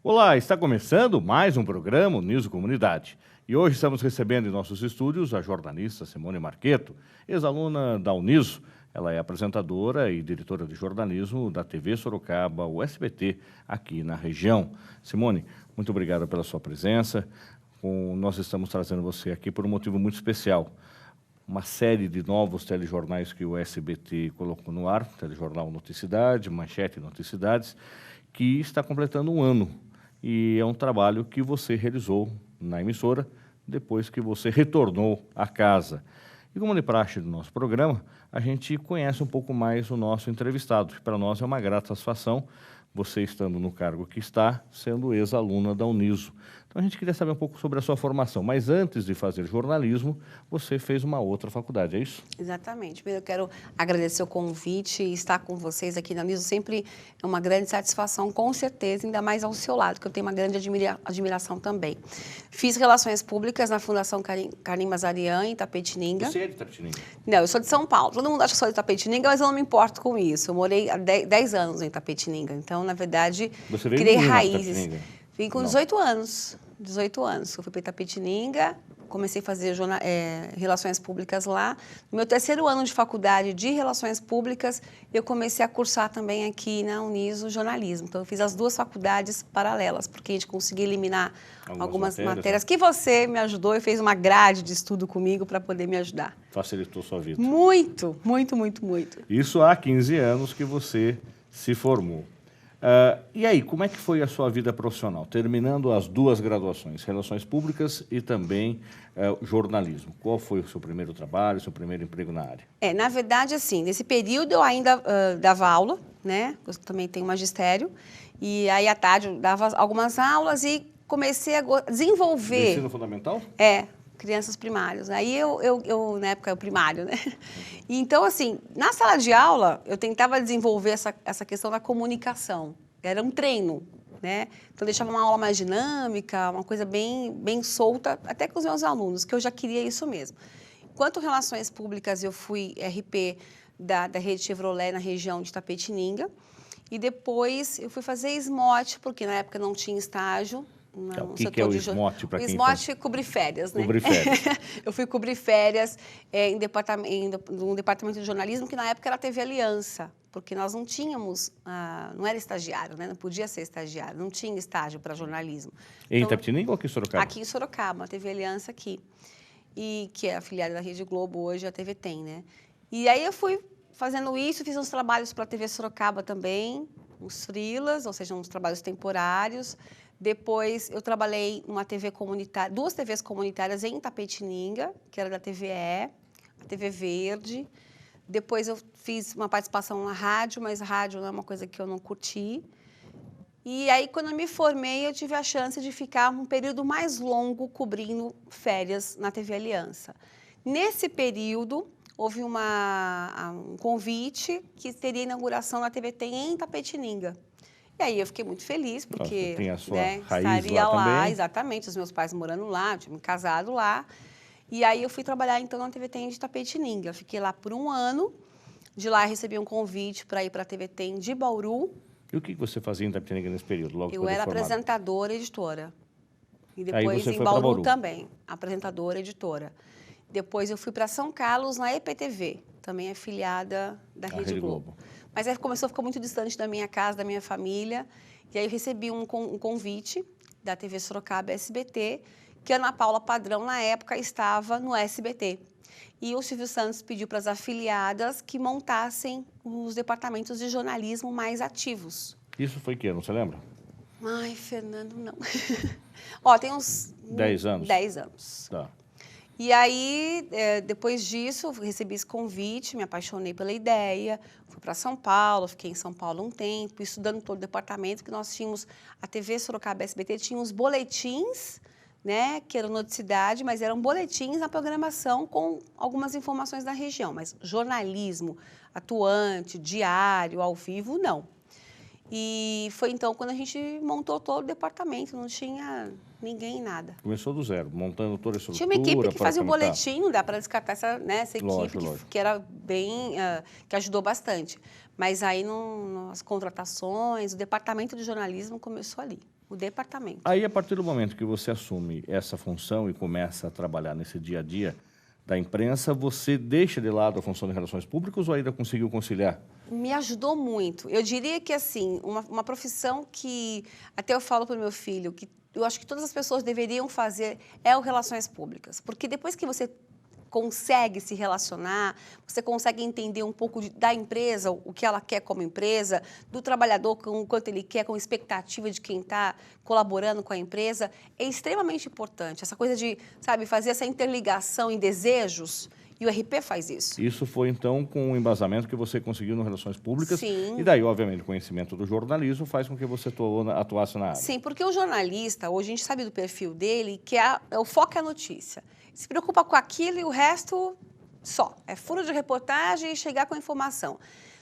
Olá, está começando mais um programa Uniso Comunidade. E hoje estamos recebendo em nossos estúdios a jornalista Simone Marqueto, ex-aluna da Uniso. Ela é apresentadora e diretora de jornalismo da TV Sorocaba, o SBT, aqui na região. Simone, muito obrigado pela sua presença. Nós estamos trazendo você aqui por um motivo muito especial. Uma série de novos telejornais que o SBT colocou no ar, Telejornal Noticidade, Manchete Noticidades, que está completando um ano. E é um trabalho que você realizou na emissora, depois que você retornou à casa. E como de praxe do nosso programa, a gente conhece um pouco mais o nosso entrevistado. Para nós é uma grata satisfação, você estando no cargo que está, sendo ex-aluna da Uniso. Então a gente queria saber um pouco sobre a sua formação, mas antes de fazer jornalismo, você fez uma outra faculdade, é isso? Exatamente. Eu quero agradecer o convite e estar com vocês aqui na Uniso sempre é uma grande satisfação, com certeza, ainda mais ao seu lado, que eu tenho uma grande admiração também. Fiz Relações Públicas na Fundação Carlim Mazarian, em Itapetininga. Você é de Itapetininga? Não, eu sou de São Paulo. Todo mundo acha que sou de Itapetininga, mas eu não me importo com isso. Eu morei há 10 anos em Itapetininga, então, na verdade, Você veio criei menina, raízes. Itapetininga? Vim com 18 anos. 18 anos. Eu fui para Itapetininga, comecei a fazer relações públicas lá. No meu terceiro ano de faculdade de relações públicas, eu comecei a cursar também aqui na Uniso jornalismo. Então, eu fiz as duas faculdades paralelas, porque a gente conseguia eliminar algumas matérias que você me ajudou e fez uma grade de estudo comigo para poder me ajudar. Facilitou sua vida. Muito, muito, muito, muito. Isso há 15 anos que você se formou. E aí, como é que foi a sua vida profissional, terminando as duas graduações, Relações Públicas e também jornalismo? Qual foi o seu primeiro trabalho, o seu primeiro emprego na área? Na verdade, assim, nesse período eu ainda dava aula, né? Eu também tenho magistério, e aí à tarde eu dava algumas aulas e comecei a desenvolver... De ensino fundamental? Crianças primárias. Aí eu na época, o primário, né? E então, assim, na sala de aula, eu tentava desenvolver essa questão da comunicação. Era um treino, né? Então, eu deixava uma aula mais dinâmica, uma coisa bem solta, até com os meus alunos, que eu já queria isso mesmo. Enquanto Relações Públicas, eu fui RP da Rede Chevrolet na região de Itapetininga. E depois eu fui fazer SMOT, porque na época não tinha estágio. O que é o SMOT para quem... O SMOT é cobrir férias, né? Cobrir férias. Eu fui cobrir férias num departamento de jornalismo que na época era a TV Aliança, porque nós não tínhamos, não era estagiário, né? Não podia ser estagiário, não tinha estágio para jornalismo. Em Itapetininga ou aqui em Sorocaba? Aqui em Sorocaba, a TV Aliança aqui, e que é afiliada da Rede Globo, hoje a TV tem, né? E aí eu fui fazendo isso, fiz uns trabalhos para a TV Sorocaba também, uns freelas, ou seja, uns trabalhos temporários. Depois, eu trabalhei numa TV comunitária, duas TVs comunitárias em Itapetininga, que era da TVE, a TV Verde. Depois, eu fiz uma participação na rádio, mas rádio não é uma coisa que eu não curti. E aí, quando eu me formei, eu tive a chance de ficar um período mais longo cobrindo férias na TV Aliança. Nesse período, houve um convite que teria inauguração na TVT em Itapetininga. E aí eu fiquei muito feliz, porque tem a sua raiz estaria lá também. Exatamente, os meus pais morando lá, tinha me casado lá. E aí eu fui trabalhar, então, na TVT de Itapetininga. Eu fiquei lá por um ano. De lá eu recebi um convite para ir para a TVT de Bauru. E o que você fazia em Itapetininga nesse período, logo Eu era apresentadora e editora. E aí depois você em foi pra Bauru Bauru também, apresentadora e editora. Depois eu fui para São Carlos, na EPTV, também afiliada da Rede Globo. Mas aí começou a ficar muito distante da minha casa, da minha família. E aí eu recebi um convite da TV Sorocaba SBT, que a Ana Paula Padrão, na época, estava no SBT. E o Silvio Santos pediu para as afiliadas que montassem os departamentos de jornalismo mais ativos. Isso foi que ano, você lembra? Ai, Fernando, não. Ó, tem uns... 10 anos? 10 anos. Tá. E aí, depois disso, eu recebi esse convite, me apaixonei pela ideia, fui para São Paulo, fiquei em São Paulo um tempo, estudando todo o departamento, que nós tínhamos, a TV Sorocaba SBT tinha uns boletins, né, que eram noticidade, mas eram boletins na programação com algumas informações da região, mas jornalismo atuante, diário, ao vivo, não. E foi então quando a gente montou todo o departamento, não tinha ninguém, nada. Começou do zero, montando toda a estrutura. Tinha uma equipe que fazia o boletim, não dá para descartar essa equipe, Lógico. que era bem, que ajudou bastante. Mas aí as contratações, o departamento de jornalismo começou ali. o departamento. Aí, a partir do momento que você assume essa função e começa a trabalhar nesse dia a dia da imprensa, você deixa de lado a função de relações públicas ou ainda conseguiu conciliar? Me ajudou muito. Eu diria que, assim, uma profissão que, até eu falo para o meu filho, que eu acho que todas as pessoas deveriam fazer é o relações públicas. Porque depois que você consegue se relacionar, você consegue entender um pouco da empresa, o que ela quer como empresa, do trabalhador, com o quanto ele quer, com expectativa de quem está colaborando com a empresa, é extremamente importante. Essa coisa de, sabe, fazer essa interligação em desejos, e o RP faz isso. Isso foi, então, com o embasamento que você conseguiu nas relações públicas. Sim. E daí, obviamente, o conhecimento do jornalismo faz com que você atuasse na área. Sim, porque o jornalista, hoje a gente sabe do perfil dele, que o foco é a notícia. Se preocupa com aquilo e o resto só. É furo de reportagem e chegar com a informação.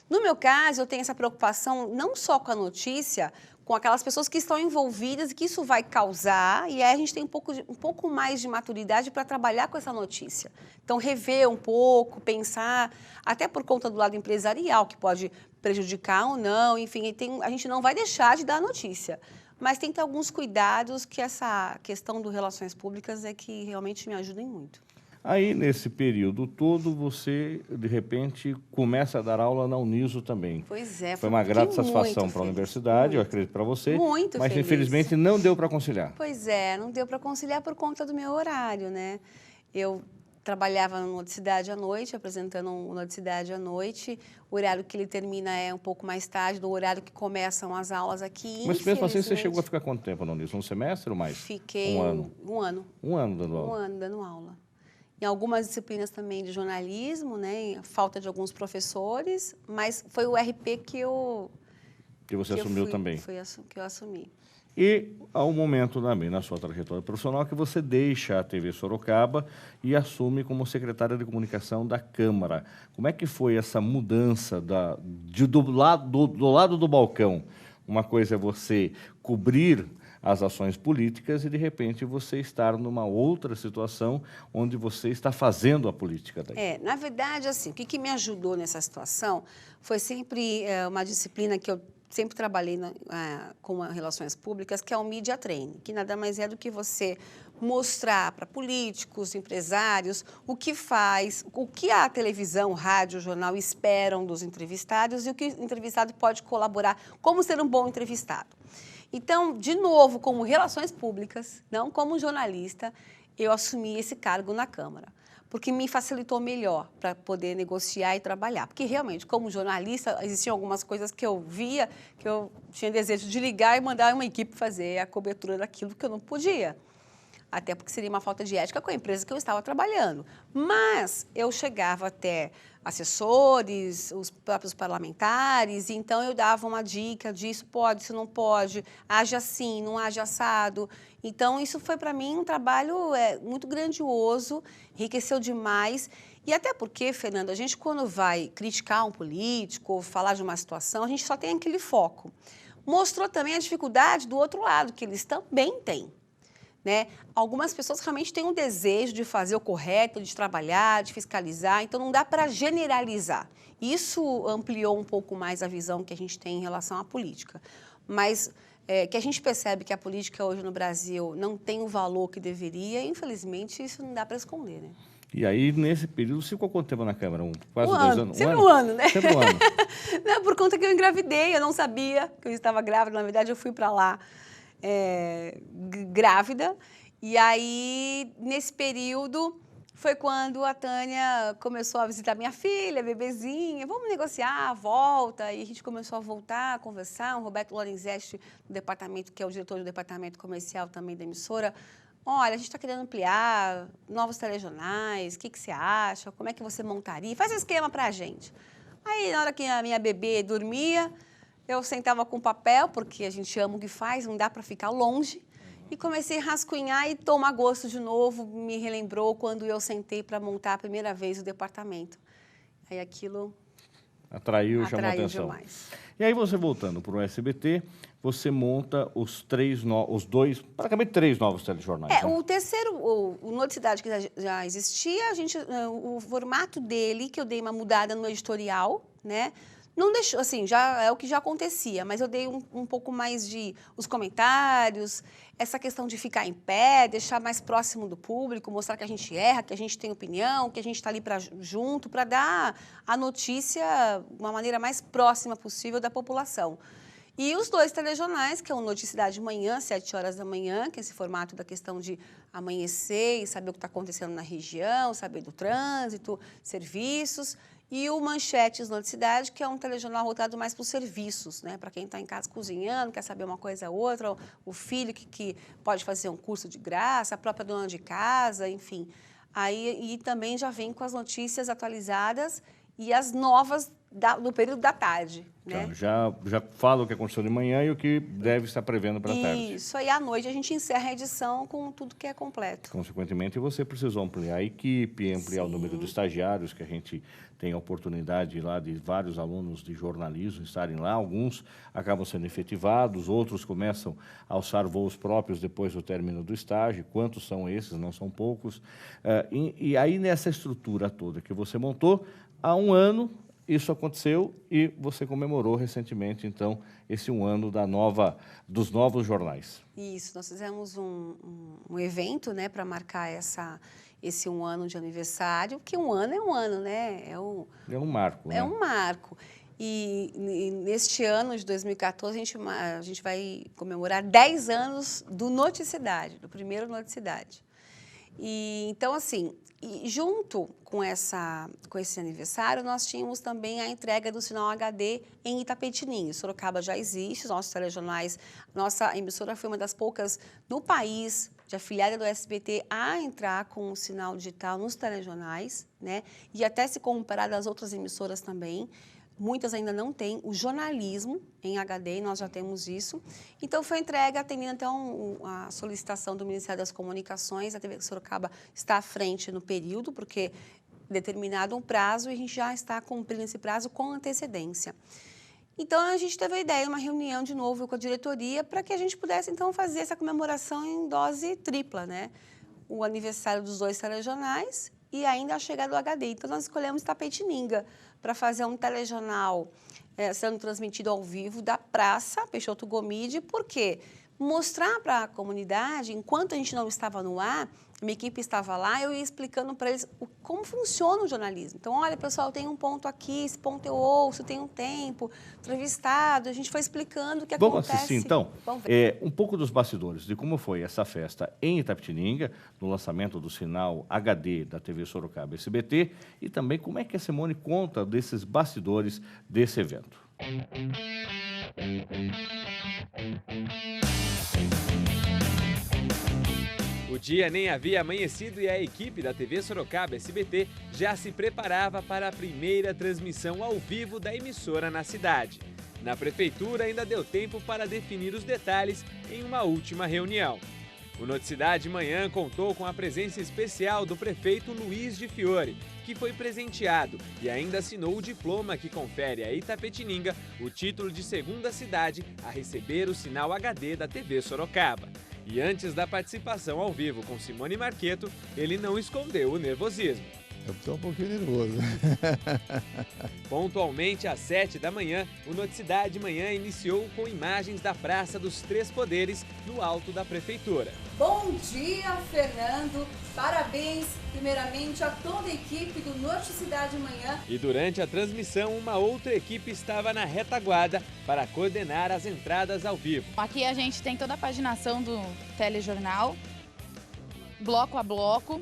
No meu caso, eu tenho essa preocupação não só com a notícia, com aquelas pessoas que estão envolvidas e que isso vai causar, e aí a gente tem um pouco mais de maturidade para trabalhar com essa notícia. Então, rever um pouco, pensar, até por conta do lado empresarial, que pode prejudicar ou não, enfim, a gente não vai deixar de dar a notícia. Mas tem que ter alguns cuidados que essa questão do relações públicas é que realmente me ajudem muito. Aí, nesse período todo, você, de repente, começa a dar aula na Uniso também. Pois é. Foi uma grata satisfação para a universidade, eu acredito para você. Muito mas, feliz. Infelizmente, não deu para conciliar. Pois é, não deu para conciliar por conta do meu horário, né? Eu trabalhava no Noticidade à noite, apresentando o Noticidade à noite. O horário que ele termina é um pouco mais tarde do horário que começam as aulas aqui. Mas mesmo assim, você chegou a ficar quanto tempo na Uniso? Um semestre ou mais? Fiquei um ano. Um ano. Um ano dando aula? Um ano dando aula. Em algumas disciplinas também de jornalismo, né? Falta de alguns professores, mas foi o RP que você assumiu também. Foi que eu assumi. E há um momento também na sua trajetória profissional que você deixa a TV Sorocaba e assume como secretária de comunicação da Câmara. Como é que foi essa mudança do lado do balcão? Uma coisa é você cobrir as ações políticas e, de repente, você estar numa outra situação onde você está fazendo a política daí. Na verdade, assim, o que me ajudou nessa situação foi sempre uma disciplina que eu sempre trabalhei com relações públicas, que é o Media Training, que nada mais é do que você mostrar para políticos, empresários, o que faz, o que a televisão, rádio, jornal esperam dos entrevistados e o que o entrevistado pode colaborar, como ser um bom entrevistado. Então, de novo, como relações públicas, não como jornalista, eu assumi esse cargo na Câmara, porque me facilitou melhor para poder negociar e trabalhar. Porque, realmente, como jornalista, existiam algumas coisas que eu via, que eu tinha desejo de ligar e mandar uma equipe fazer a cobertura daquilo que eu não podia. Até porque seria uma falta de ética com a empresa que eu estava trabalhando. Mas eu chegava até assessores, os próprios parlamentares, e então eu dava uma dica disso pode, isso não pode, age assim, não age assado. Então, isso foi para mim um trabalho muito grandioso, enriqueceu demais. E até porque, Fernando, a gente quando vai criticar um político ou falar de uma situação, a gente só tem aquele foco. Mostrou também a dificuldade do outro lado, que eles também têm. Né? Algumas pessoas realmente têm um desejo de fazer o correto, de trabalhar, de fiscalizar, então não dá para generalizar. Isso ampliou um pouco mais a visão que a gente tem em relação à política. Mas que a gente percebe que a política hoje no Brasil não tem o valor que deveria, infelizmente isso não dá para esconder, né? E aí, nesse período, você ficou quanto tempo na Câmara? Quase 2 anos? Sempre um ano, né? Sempre um ano. Não, por conta que eu engravidei, eu não sabia que eu estava grávida, na verdade eu fui para lá grávida, e aí, nesse período, foi quando a Tânia começou a visitar minha filha, bebezinha, vamos negociar, volta, e a gente começou a voltar, a conversar, o Roberto Lorenzetti, do departamento, que é o diretor do departamento comercial também da emissora, olha, a gente está querendo ampliar novos telejornais, o que você acha, como é que você montaria, faz um esquema para a gente. Aí, na hora que a minha bebê dormia, eu sentava com papel, porque a gente ama o que faz, não dá para ficar longe. E comecei a rascunhar e tomar gosto de novo. Me relembrou quando eu sentei para montar a primeira vez o departamento. Aí aquilo atraiu, chamou a atenção. Demais. E aí você voltando para o SBT, você monta praticamente 3 novos telejornais. Né? O terceiro, o Noticidade, que já existia, o formato dele, que eu dei uma mudada no editorial, né? Não deixou, assim, já é o que já acontecia, mas eu dei um pouco mais de os comentários, essa questão de ficar em pé, deixar mais próximo do público, mostrar que a gente erra, que a gente tem opinião, que a gente está ali junto, para dar a notícia de uma maneira mais próxima possível da população. E os 2 telejornais, que é o Noticidade de Manhã, 7 horas da manhã, que é esse formato da questão de amanhecer e saber o que está acontecendo na região, saber do trânsito, serviços. E o Manchetes Noticidade, que é um telejornal voltado mais para os serviços, né? Para quem está em casa cozinhando, quer saber uma coisa ou outra, o filho que pode fazer um curso de graça, a própria dona de casa, enfim. Aí, e também já vem com as notícias atualizadas e as novas do período da tarde, né? Então, já fala o que aconteceu de manhã e o que deve estar prevendo para a tarde. Isso, aí à noite a gente encerra a edição com tudo que é completo. Consequentemente, você precisou ampliar a equipe, ampliar o número de estagiários, que a gente tem a oportunidade lá de vários alunos de jornalismo estarem lá. Alguns acabam sendo efetivados, outros começam a alçar voos próprios depois do término do estágio. Quantos são esses? Não são poucos. E aí, nessa estrutura toda que você montou, há um ano, isso aconteceu e você comemorou recentemente, então, esse 1 ano dos novos jornais. Isso, nós fizemos um evento, né, para marcar esse 1 ano de aniversário, que 1 ano é 1 ano, né? É um marco, né? É um marco. E neste ano de 2014, a gente vai comemorar 10 anos do Noticidade, do primeiro Noticidade. E, então, assim, junto com esse aniversário, nós tínhamos também a entrega do sinal HD em Itapetininga. Sorocaba já existe, os nossos telejornais, nossa emissora foi uma das poucas no país de afiliada do SBT a entrar com o sinal digital nos telejornais, né? E até se comparar das outras emissoras também. Muitas ainda não têm o jornalismo em HD, e nós já temos isso. Então, foi entregue, atendendo então a solicitação do Ministério das Comunicações. A TV Sorocaba está à frente no período, porque determinado um prazo e a gente já está cumprindo esse prazo com antecedência. Então, a gente teve a ideia de uma reunião de novo com a diretoria para que a gente pudesse, então, fazer essa comemoração em dose tripla, né? O aniversário dos 2 telejornais e ainda a chegada do HD. Então, nós escolhemos Itapetininga para fazer um telejornal sendo transmitido ao vivo da Praça Peixoto Gomide. Por quê? Mostrar para a comunidade, enquanto a gente não estava no ar, minha equipe estava lá, eu ia explicando para eles como funciona o jornalismo. Então, olha, pessoal, tem um ponto aqui, esse ponto eu ouço, tem um tempo, entrevistado, a gente foi explicando o que acontece. Vamos assistir, então, um pouco dos bastidores de como foi essa festa em Itapetininga, no lançamento do sinal HD da TV Sorocaba SBT, e também como é que a Simone conta desses bastidores desse evento. O dia nem havia amanhecido e a equipe da TV Sorocaba SBT já se preparava para a primeira transmissão ao vivo da emissora na cidade. Na prefeitura ainda deu tempo para definir os detalhes em uma última reunião. O Noticidade Manhã contou com a presença especial do prefeito Luiz de Fiore, que foi presenteado e ainda assinou o diploma que confere a Itapetininga o título de segunda cidade a receber o sinal HD da TV Sorocaba. E antes da participação ao vivo com Simone Marqueto, ele não escondeu o nervosismo. Eu estou um pouquinho nervoso. Pontualmente às 7 da manhã, o Noticidade Manhã iniciou com imagens da Praça dos Três Poderes, no alto da Prefeitura. Bom dia, Fernando. Parabéns, primeiramente, a toda a equipe do Noticidade Manhã. E durante a transmissão, uma outra equipe estava na retaguarda para coordenar as entradas ao vivo. Aqui a gente tem toda a paginação do telejornal, bloco a bloco.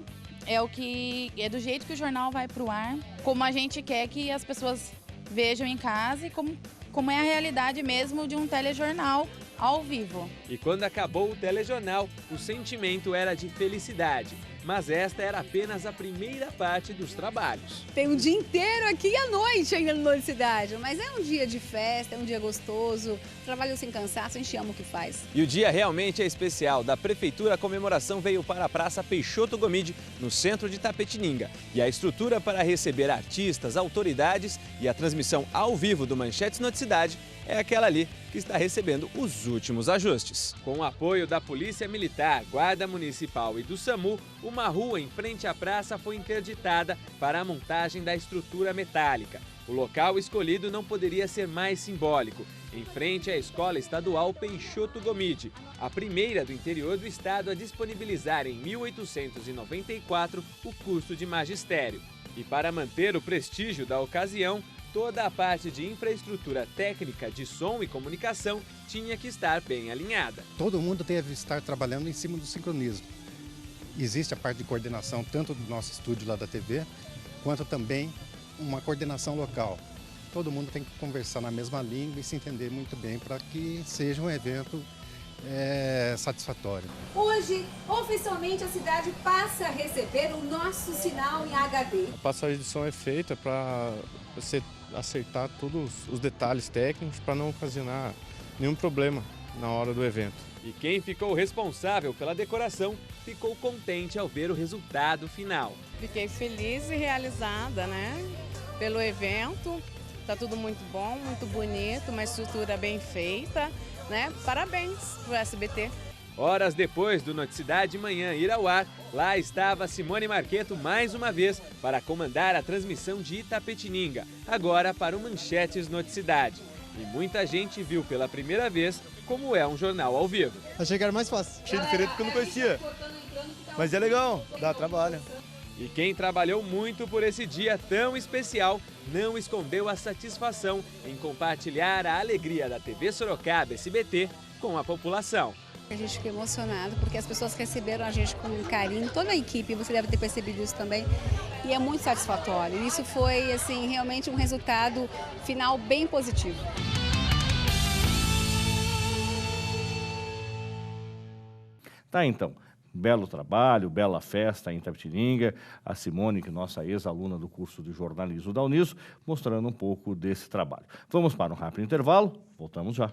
É do jeito que o jornal vai para o ar, como a gente quer que as pessoas vejam em casa e como é a realidade mesmo de um telejornal ao vivo. E quando acabou o telejornal, o sentimento era de felicidade. Mas esta era apenas a primeira parte dos trabalhos. Tem um dia inteiro aqui e à noite ainda no Noticidade, mas é um dia de festa, é um dia gostoso, trabalho sem cansaço, a gente ama o que faz. E o dia realmente é especial. Da Prefeitura, a comemoração veio para a Praça Peixoto Gomide, no centro de Itapetininga. E a estrutura para receber artistas, autoridades e a transmissão ao vivo do Manchetes Noticidade é aquela ali que está recebendo os últimos ajustes. Com o apoio da Polícia Militar, Guarda Municipal e do SAMU, uma rua em frente à praça foi interditada para a montagem da estrutura metálica. O local escolhido não poderia ser mais simbólico, em frente à Escola Estadual Peixoto Gomide, a primeira do interior do estado a disponibilizar em 1894 o curso de magistério. E para manter o prestígio da ocasião, toda a parte de infraestrutura técnica de som e comunicação tinha que estar bem alinhada. Todo mundo deve estar trabalhando em cima do sincronismo. Existe a parte de coordenação tanto do nosso estúdio lá da TV, quanto também uma coordenação local. Todo mundo tem que conversar na mesma língua e se entender muito bem para que seja um evento satisfatório. Hoje, oficialmente, a cidade passa a receber o nosso sinal em HD. A passagem de som é feita para você acertar todos os detalhes técnicos para não ocasionar nenhum problema na hora do evento. E quem ficou responsável pela decoração ficou contente ao ver o resultado final. Fiquei feliz e realizada, né, pelo evento. Tá tudo muito bom, muito bonito, uma estrutura bem feita, né? Parabéns pro SBT. Horas depois do Noticidade Manhã ir ao ar, lá estava Simone Marqueto mais uma vez para comandar a transmissão de Itapetininga, agora para o Manchetes Noticidade. E muita gente viu pela primeira vez como é um jornal ao vivo. Achei que era mais fácil, achei diferente porque eu não conhecia, mas é legal, dá trabalho. E quem trabalhou muito por esse dia tão especial não escondeu a satisfação em compartilhar a alegria da TV Sorocaba SBT com a população. A gente ficou emocionado porque as pessoas receberam a gente com carinho, toda a equipe, você deve ter percebido isso também, e é muito satisfatório. Isso foi, assim, realmente um resultado final bem positivo. Tá, então. Belo trabalho, bela festa em Itapetininga. A Simone, que é nossa ex-aluna do curso de jornalismo da Uniso, mostrando um pouco desse trabalho. Vamos para um rápido intervalo, voltamos já.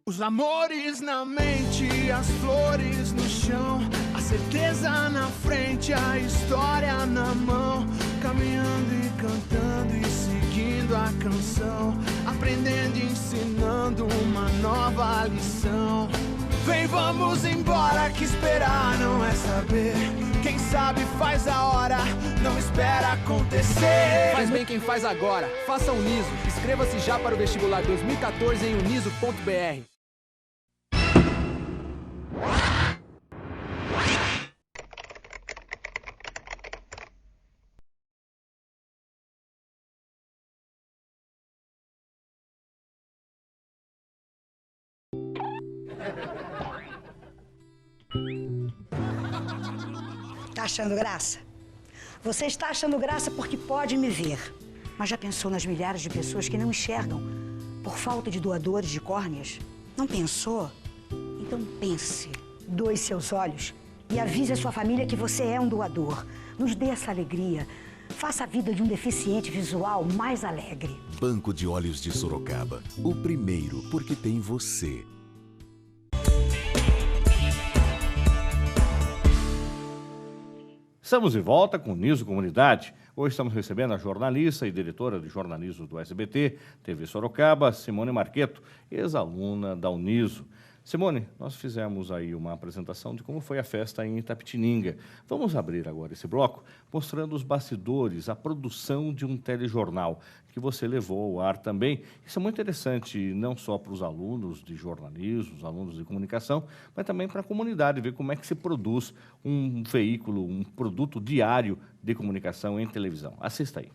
Os amores na mente, as flores no chão, a certeza na frente, a história na mão, caminhando e cantando e seguindo a canção, aprendendo e ensinando uma nova lição. Vem, vamos embora, que esperar não é saber. Quem sabe faz a hora, não espera acontecer. Faz bem quem faz agora, faça Uniso. Inscreva-se já para o vestibular 2014 em uniso.br. Tá achando graça? Você está achando graça porque pode me ver. Mas já pensou nas milhares de pessoas que não enxergam por falta de doadores de córneas? Não pensou? Então pense. Doe seus olhos e avise a sua família que você é um doador. Nos dê essa alegria. Faça a vida de um deficiente visual mais alegre. Banco de Olhos de Sorocaba. O primeiro porque tem você. Estamos de volta com o Uniso Comunidade. Hoje estamos recebendo a jornalista e diretora de jornalismo do SBT, TV Sorocaba, Simone Marqueto, ex-aluna da Uniso. Simone, nós fizemos aí uma apresentação de como foi a festa em Itapetininga. Vamos abrir agora esse bloco mostrando os bastidores, a produção de um telejornal que você levou ao ar também. Isso é muito interessante, não só para os alunos de jornalismo, os alunos de comunicação, mas também para a comunidade, ver como é que se produz um veículo, um produto diário de comunicação em televisão. Assista aí.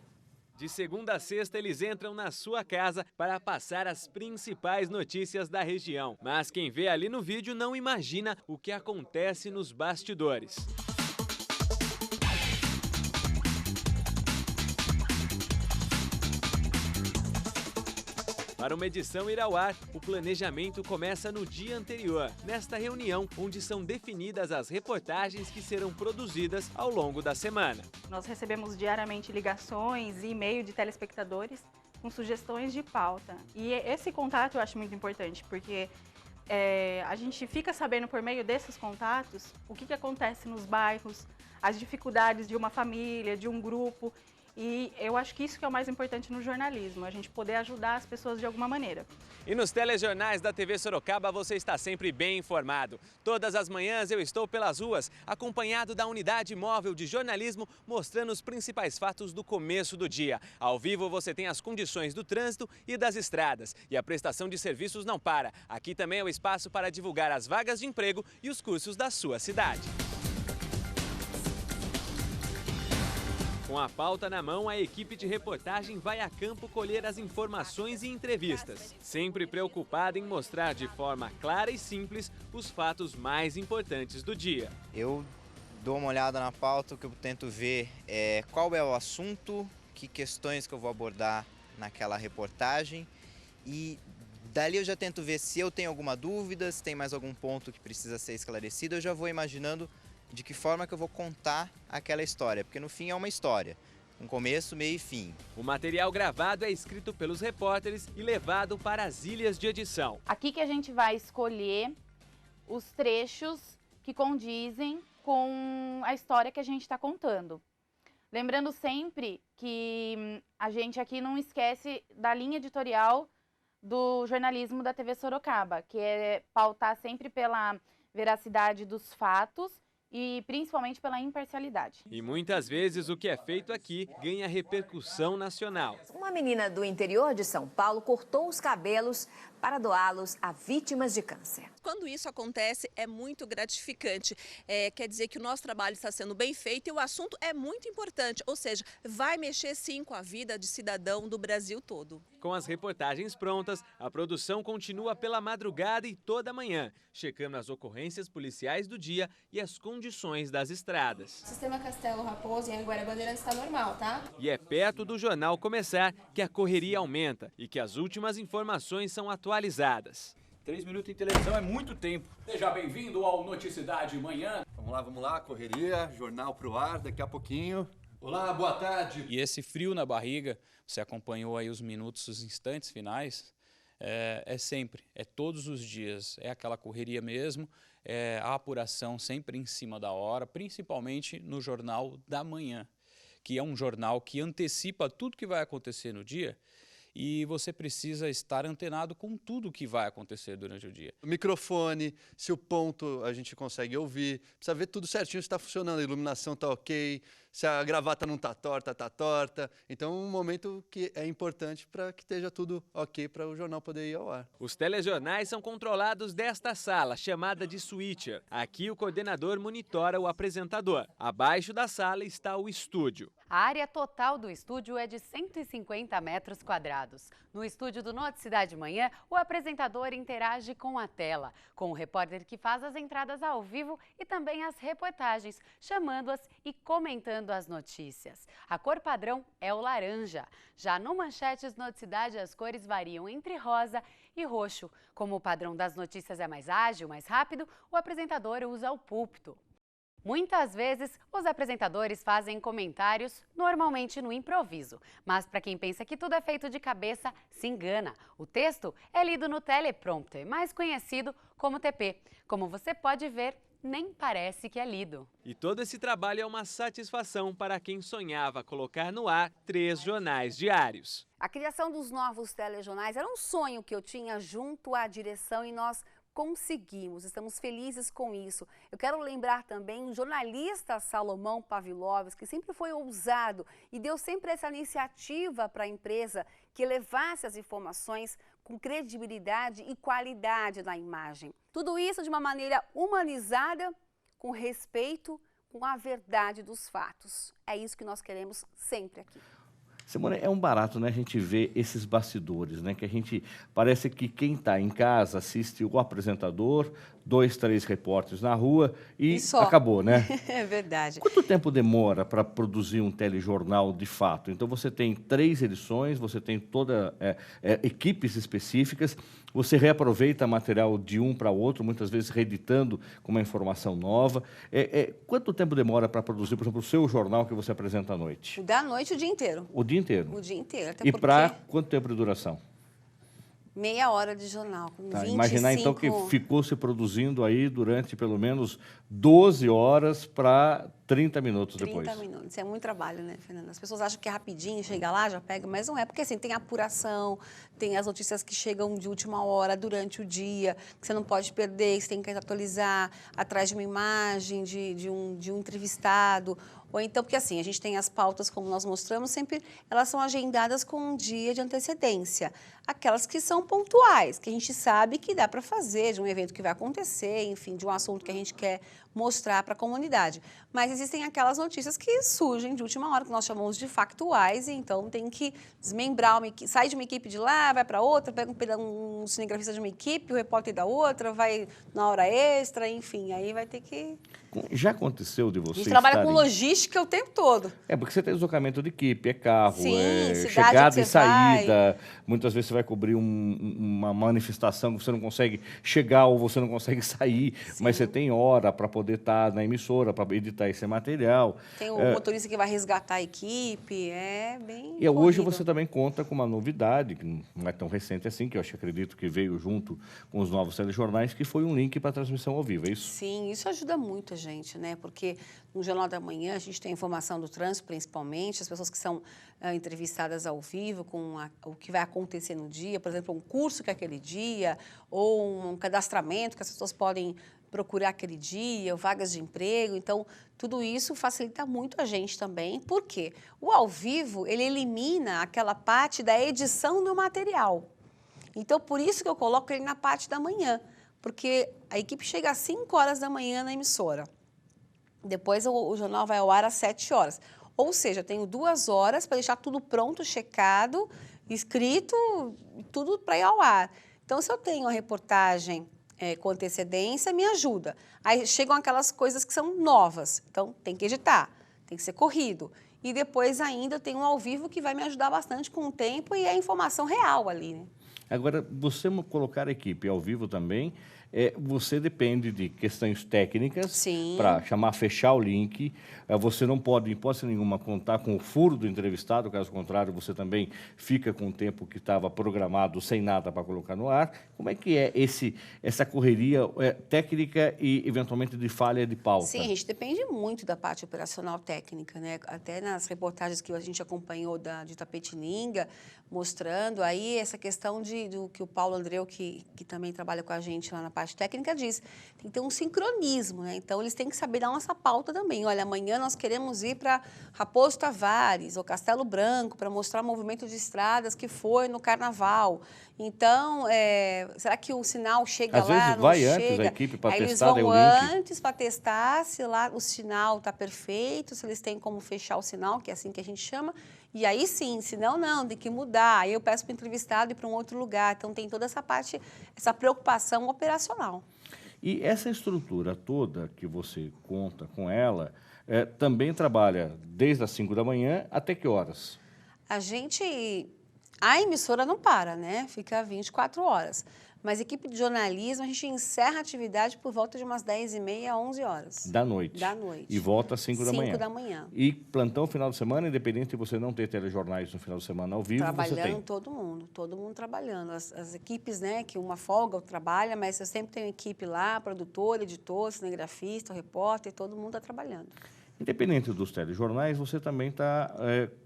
De segunda a sexta, eles entram na sua casa para passar as principais notícias da região. Mas quem vê ali no vídeo não imagina o que acontece nos bastidores. Para uma edição ir ao ar, o planejamento começa no dia anterior, nesta reunião onde são definidas as reportagens que serão produzidas ao longo da semana. Nós recebemos diariamente ligações e e-mail de telespectadores com sugestões de pauta. E esse contato eu acho muito importante, porque a gente fica sabendo por meio desses contatos o que acontece nos bairros, as dificuldades de uma família, de um grupo. E eu acho que isso que é o mais importante no jornalismo, a gente poder ajudar as pessoas de alguma maneira. E nos telejornais da TV Sorocaba você está sempre bem informado. Todas as manhãs eu estou pelas ruas, acompanhado da unidade móvel de jornalismo, mostrando os principais fatos do começo do dia. Ao vivo você tem as condições do trânsito e das estradas. E a prestação de serviços não para. Aqui também é o espaço para divulgar as vagas de emprego e os cursos da sua cidade. Com a pauta na mão, a equipe de reportagem vai a campo colher as informações e entrevistas, sempre preocupada em mostrar de forma clara e simples os fatos mais importantes do dia. Eu dou uma olhada na pauta, o que eu tento ver é qual é o assunto, que questões que eu vou abordar naquela reportagem e dali eu já tento ver se eu tenho alguma dúvida, se tem mais algum ponto que precisa ser esclarecido, eu já vou imaginando de que forma que eu vou contar aquela história, porque no fim é uma história, um começo, meio e fim. O material gravado é escrito pelos repórteres e levado para as ilhas de edição. Aqui que a gente vai escolher os trechos que condizem com a história que a gente está contando. Lembrando sempre que a gente aqui não esquece da linha editorial do jornalismo da TV Sorocaba, que é pautar sempre pela veracidade dos fatos e principalmente pela imparcialidade. E muitas vezes o que é feito aqui ganha repercussão nacional. Uma menina do interior de São Paulo cortou os cabelos para doá-los a vítimas de câncer. Quando isso acontece, é muito gratificante. Quer dizer que o nosso trabalho está sendo bem feito e o assunto é muito importante, ou seja, vai mexer sim com a vida de cidadão do Brasil todo. Com as reportagens prontas, a produção continua pela madrugada e toda manhã, checando as ocorrências policiais do dia e as condições das estradas. O sistema Castelo Raposo em Anguera Bandeirantes está normal, tá? E é perto do jornal começar que a correria aumenta e que as últimas informações são atualizadas. 3 minutos em televisão é muito tempo. Seja bem-vindo ao Noticidade Manhã. Vamos lá, correria, jornal pro ar, daqui a pouquinho. Olá, boa tarde. E esse frio na barriga, você acompanhou aí os minutos, os instantes finais, é sempre, é todos os dias, é aquela correria mesmo, é a apuração sempre em cima da hora, principalmente no Jornal da Manhã, que é um jornal que antecipa tudo que vai acontecer no dia. E você precisa estar antenado com tudo que vai acontecer durante o dia. O microfone, se o ponto a gente consegue ouvir, precisa ver tudo certinho se está funcionando, a iluminação está ok, se a gravata não está torta, está torta. Então, um momento que é importante para que esteja tudo ok para o jornal poder ir ao ar. Os telejornais são controlados desta sala, chamada de switcher. Aqui o coordenador monitora o apresentador. Abaixo da sala está o estúdio. A área total do estúdio é de 150 metros quadrados. No estúdio do Noticidade Manhã, o apresentador interage com a tela, com o repórter que faz as entradas ao vivo e também as reportagens, chamando-as e comentando as notícias. A cor padrão é o laranja. Já no Manchetes Noticidade, as cores variam entre rosa e roxo. Como o padrão das notícias é mais ágil, mais rápido, o apresentador usa o púlpito. Muitas vezes, os apresentadores fazem comentários normalmente no improviso. Mas para quem pensa que tudo é feito de cabeça, se engana. O texto é lido no teleprompter, mais conhecido como TP. Como você pode ver, nem parece que é lido. E todo esse trabalho é uma satisfação para quem sonhava colocar no ar 3 jornais diários. A criação dos novos telejornais era um sonho que eu tinha junto à direção e nós conseguimos, estamos felizes com isso. Eu quero lembrar também o jornalista Salomão Pavlovski, que sempre foi ousado e deu sempre essa iniciativa para a empresa que levasse as informações com credibilidade e qualidade na imagem. Tudo isso de uma maneira humanizada, com respeito, com a verdade dos fatos. É isso que nós queremos sempre aqui. Simone, é um barato, né, a gente ver esses bastidores, né, que a gente, parece que quem está em casa assiste o apresentador, 2, 3 repórteres na rua e acabou, né? É verdade. Quanto tempo demora para produzir um telejornal de fato? Então você tem 3 edições, você tem toda equipes específicas, você reaproveita material de um para outro, muitas vezes reeditando com uma informação nova. Quanto tempo demora para produzir, por exemplo, o seu jornal que você apresenta à noite? Da noite o dia inteiro. O dia inteiro? O dia inteiro. Até e para quanto tempo de duração? Meia hora de jornal, com 25... Imaginar, então, que ficou se produzindo aí durante pelo menos 12 horas para 30 minutos depois. 30 minutos. É muito trabalho, né, Fernanda? As pessoas acham que é rapidinho, chega lá, já pega, mas não é. Porque, assim, tem apuração, tem as notícias que chegam de última hora, durante o dia, que você não pode perder, que você tem que atualizar atrás de uma imagem, de um entrevistado. Ou então, porque assim, a gente tem as pautas, como nós mostramos, sempre elas são agendadas com um dia de antecedência. Aquelas que são pontuais, que a gente sabe que dá para fazer, de um evento que vai acontecer, enfim, de um assunto que a gente quer mostrar para a comunidade. Mas existem aquelas notícias que surgem de última hora, que nós chamamos de factuais, e então tem que desmembrar, sai de uma equipe de lá, vai para outra, pega um cinegrafista de uma equipe, o repórter da outra, vai na hora extra, enfim, aí vai ter que... Já aconteceu de você A gente trabalha com logística o tempo todo. É, porque você tem deslocamento de equipe, é carro, Sim, é chegada e saída. Muitas vezes você vai cobrir uma manifestação que você não consegue chegar ou você não consegue sair, mas você tem hora para poder estar na emissora, para editar esse material. Tem o motorista que vai resgatar a equipe, é bem E hoje você também conta com uma novidade, que não é tão recente assim, que eu acredito que veio junto com os novos telejornais, que foi um link para a transmissão ao vivo, é isso? Sim, isso ajuda muito a gente, né? Porque no Jornal da Manhã a gente tem informação do trânsito, principalmente, as pessoas que são entrevistadas ao vivo com o que vai acontecer no dia, por exemplo, um curso que é aquele dia, ou um cadastramento que as pessoas podem procurar aquele dia, vagas de emprego. Então, tudo isso facilita muito a gente também, porque o ao vivo, ele elimina aquela parte da edição do material. Então, por isso que eu coloco ele na parte da manhã, porque a equipe chega às 5 horas da manhã na emissora. Depois o jornal vai ao ar às 7 horas. Ou seja, eu tenho 2 horas para deixar tudo pronto, checado, escrito, tudo para ir ao ar. Então, se eu tenho a reportagem com antecedência, me ajuda. Aí chegam aquelas coisas que são novas. Então, tem que editar, tem que ser corrido. E depois ainda eu tenho um ao vivo que vai me ajudar bastante com o tempo e a informação real ali, né? Agora, você colocar a equipe ao vivo também, você depende de questões técnicas para fechar o link. Você não pode, em hipótese nenhuma, contar com o furo do entrevistado, caso contrário, você também fica com o tempo que estava programado sem nada para colocar no ar. Como é que é essa correria técnica e, eventualmente, de falha de pauta? Sim, a gente depende muito da parte operacional técnica, né? Até nas reportagens que a gente acompanhou de Tapetininga, mostrando aí essa questão do que o Paulo Andreu, que também trabalha com a gente lá na parte técnica, diz. Tem que ter um sincronismo, né? Então, eles têm que saber dar nossa pauta também. Olha, amanhã nós queremos ir para Raposo Tavares ou Castelo Branco para mostrar o movimento de estradas que foi no Carnaval. Então, será que o sinal chega Às lá, vezes não vai chega? antes a equipe para testar, eles vão o link. antes para testar se lá o sinal está perfeito, se eles têm como fechar o sinal, que é assim que a gente chama. E aí sim, senão não, tem que mudar. Aí eu peço para o entrevistado ir para um outro lugar. Então, tem toda essa parte, essa preocupação operacional. E essa estrutura toda que você conta com ela, também trabalha desde as 5 da manhã até que horas? A emissora não para, né? Fica 24 horas. Mas a equipe de jornalismo, a gente encerra a atividade por volta de umas 10h30, 11 horas. Da noite. Da noite. E volta às 5 da manhã. 5 da manhã. E plantão final de semana, independente de você não ter telejornais no final de semana ao vivo, trabalhando, você tem? todo mundo trabalhando. As equipes, né, que uma folga trabalha, mas eu sempre tenho equipe lá, produtor, editor, cinegrafista, repórter, todo mundo está trabalhando. Independente dos telejornais, você também está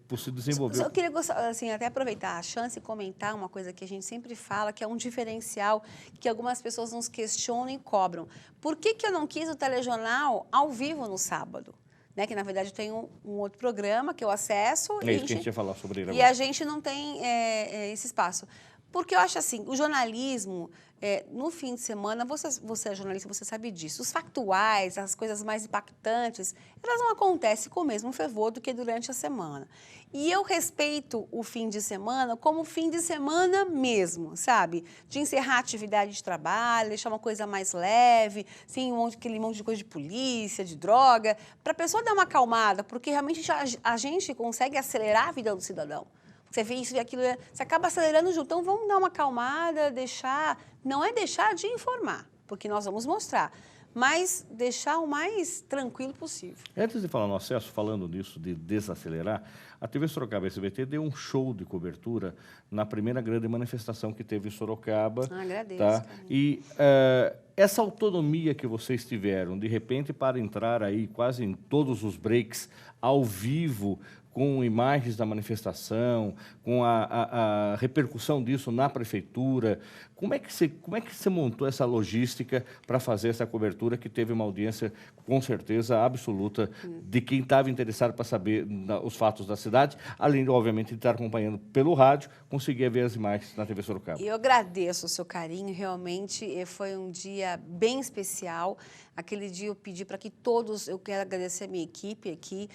por se desenvolver. Eu queria assim, até aproveitar a chance e comentar uma coisa que a gente sempre fala, que é um diferencial que algumas pessoas nos questionam e cobram. Por que eu não quis o telejornal ao vivo no sábado? Né, que, na verdade, eu tenho um outro programa que eu acesso. É isso que a gente ia falar sobre ele agora. E a gente não tem esse espaço. Porque eu acho assim, o jornalismo, no fim de semana, você é jornalista, você sabe disso. Os factuais, as coisas mais impactantes, elas não acontecem com o mesmo fervor do que durante a semana. E eu respeito o fim de semana como fim de semana mesmo, sabe? De encerrar a atividade de trabalho, deixar uma coisa mais leve, sem aquele monte de coisa de polícia, de droga, para a pessoa dar uma acalmada, porque realmente a gente consegue acelerar a vida do cidadão. Você vê isso e aquilo, você acaba acelerando junto. Então, vamos dar uma acalmada, não é deixar de informar, porque nós vamos mostrar. mas deixar o mais tranquilo possível. Antes de falar no acesso, falando nisso, de desacelerar, a TV Sorocaba SBT deu um show de cobertura na primeira grande manifestação que teve em Sorocaba. Agradeço. Tá? E essa autonomia que vocês tiveram, de repente, para entrar aí quase em todos os breaks ao vivo, com imagens da manifestação, com a repercussão disso na prefeitura. Como é que você montou essa logística para fazer essa cobertura que teve uma audiência, com certeza, absoluta de quem estava interessado para saber os fatos da cidade, além, obviamente, de estar acompanhando pelo rádio, conseguia ver as imagens na TV Sorocaba? Eu agradeço o seu carinho, realmente foi um dia bem especial. Aquele dia eu pedi para que todos, eu quero agradecer a minha equipe aqui,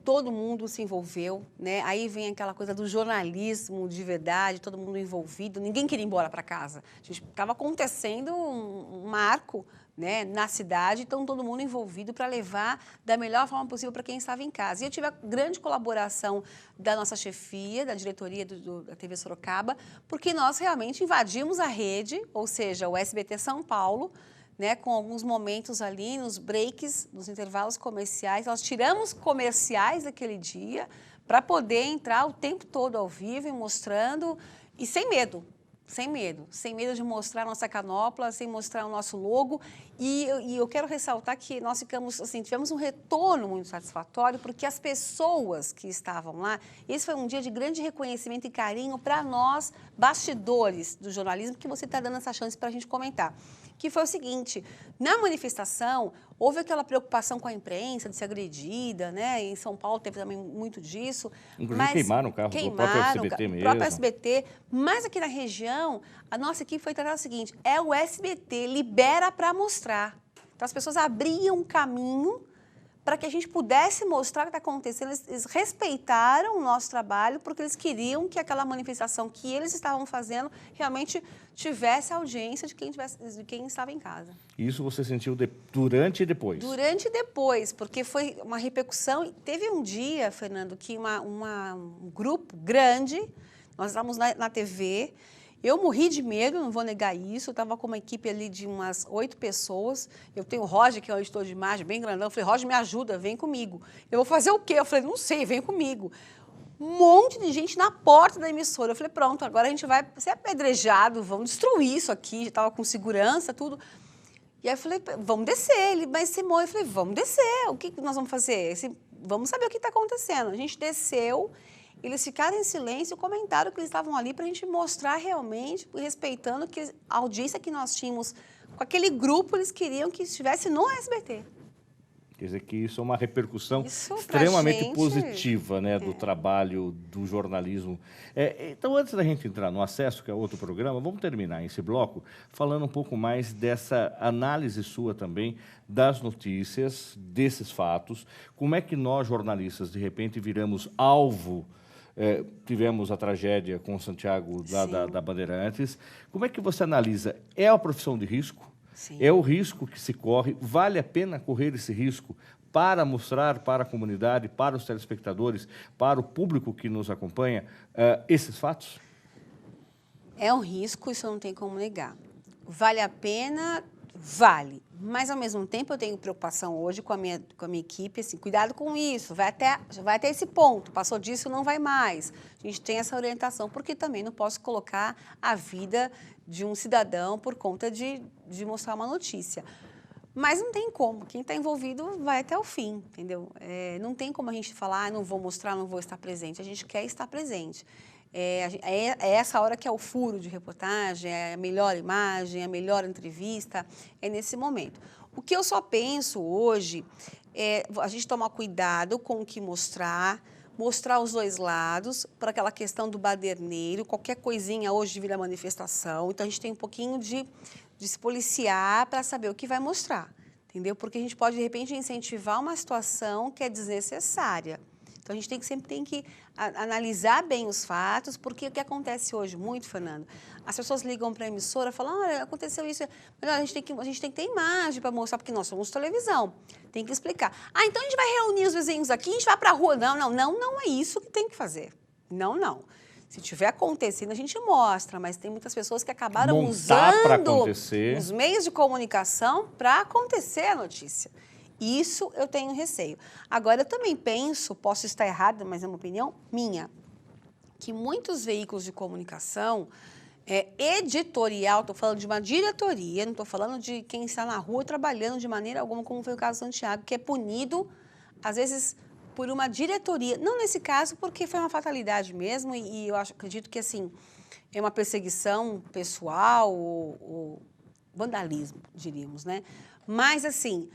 todo mundo se envolveu, né? Aí vem aquela coisa do jornalismo de verdade, todo mundo envolvido, ninguém queria ir embora para casa. Estava acontecendo um marco, né, na cidade, então todo mundo envolvido para levar da melhor forma possível para quem estava em casa. E eu tive a grande colaboração da nossa chefia, da diretoria da TV Sorocaba, porque nós realmente invadimos a rede, ou seja, o SBT São Paulo, né, com alguns momentos ali nos breaks, nos intervalos comerciais. Nós tiramos comerciais daquele dia para poder entrar o tempo todo ao vivo e mostrando, e sem medo de mostrar a nossa canopla, sem mostrar o nosso logo. E eu quero ressaltar que nós ficamos, assim, tivemos um retorno muito satisfatório, porque as pessoas que estavam lá, esse foi um dia de grande reconhecimento e carinho para nós, bastidores do jornalismo, que você está dando essa chance para a gente comentar. Que foi o seguinte, na manifestação, houve aquela preocupação com a imprensa de ser agredida, né? Em São Paulo teve também muito disso. Inclusive queimaram o carro do próprio SBT mesmo. Próprio SBT, mas aqui na região, a nossa equipe foi tratar o seguinte, é o SBT, libera para mostrar. Então as pessoas abriam um caminho para que a gente pudesse mostrar o que está acontecendo. Eles respeitaram o nosso trabalho porque eles queriam que aquela manifestação que eles estavam fazendo realmente tivesse a audiência de quem estava em casa. Isso você sentiu durante e depois? Durante e depois, porque foi uma repercussão. Teve um dia, Fernando, que um grupo grande, nós estávamos na TV, eu morri de medo, não vou negar isso, eu estava com uma equipe ali de umas 8 pessoas, eu tenho o Roger, que é o editor de imagem, bem grandão, eu falei, Roger, me ajuda, vem comigo. Eu vou fazer o quê? Eu falei, não sei, vem comigo. Um monte de gente na porta da emissora, eu falei, pronto, agora a gente vai ser apedrejado, vamos destruir isso aqui, já estava com segurança, tudo. E aí eu falei, vamos descer, ele, mas Simone, eu falei, vamos descer, o que nós vamos fazer? Vamos saber o que está acontecendo. A gente desceu. Eles ficaram em silêncio, comentaram que eles estavam ali para a gente mostrar realmente, respeitando que a audiência que nós tínhamos com aquele grupo, eles queriam que estivesse no SBT. Quer dizer que isso é uma repercussão extremamente positiva, né, do trabalho do jornalismo. Então, antes da gente entrar no Acesso, que é outro programa, vamos terminar esse bloco falando um pouco mais dessa análise sua também das notícias, desses fatos. Como é que nós, jornalistas, de repente viramos alvo. Tivemos a tragédia com o Santiago da Bandeirantes. Como é que você analisa? É uma profissão de risco? Sim. É o risco que se corre? Vale a pena correr esse risco para mostrar para a comunidade, para os telespectadores, para o público que nos acompanha, esses fatos? É um risco, isso não tem como negar. Vale a pena? Vale. Mas, ao mesmo tempo, eu tenho preocupação hoje com a minha equipe, assim, cuidado com isso, vai até esse ponto, passou disso, não vai mais. A gente tem essa orientação, porque também não posso colocar a vida de um cidadão por conta de mostrar uma notícia. Mas não tem como, quem está envolvido vai até o fim, entendeu? Não tem como a gente falar, não vou mostrar, não vou estar presente, a gente quer estar presente. É essa hora que é o furo de reportagem, é a melhor imagem, a melhor entrevista, é nesse momento. O que eu só penso hoje é a gente tomar cuidado com o que mostrar os dois lados, para aquela questão do baderneiro, qualquer coisinha hoje vira manifestação, então a gente tem um pouquinho de se policiar para saber o que vai mostrar, entendeu? Porque a gente pode, de repente, incentivar uma situação que é desnecessária. Então, a gente sempre tem que analisar bem os fatos, porque o que acontece hoje muito, Fernando, as pessoas ligam para a emissora e falam, olha, aconteceu isso, mas a gente tem que ter imagem para mostrar, porque nós somos televisão, tem que explicar. Ah, então a gente vai reunir os vizinhos aqui, a gente vai para a rua. Não é isso que tem que fazer. Não. Se tiver acontecendo, a gente mostra, mas tem muitas pessoas que acabaram Montar pra usando acontecer. os meios de comunicação para acontecer a notícia. Isso eu tenho receio. Agora, eu também penso, posso estar errada, mas é uma opinião minha, que muitos veículos de comunicação editorial, estou falando de uma diretoria, não estou falando de quem está na rua trabalhando de maneira alguma, como foi o caso do Santiago, que é punido, às vezes, por uma diretoria. Não nesse caso, porque foi uma fatalidade mesmo, e eu acredito que, assim, é uma perseguição pessoal ou vandalismo, diríamos, né? Mas, assim,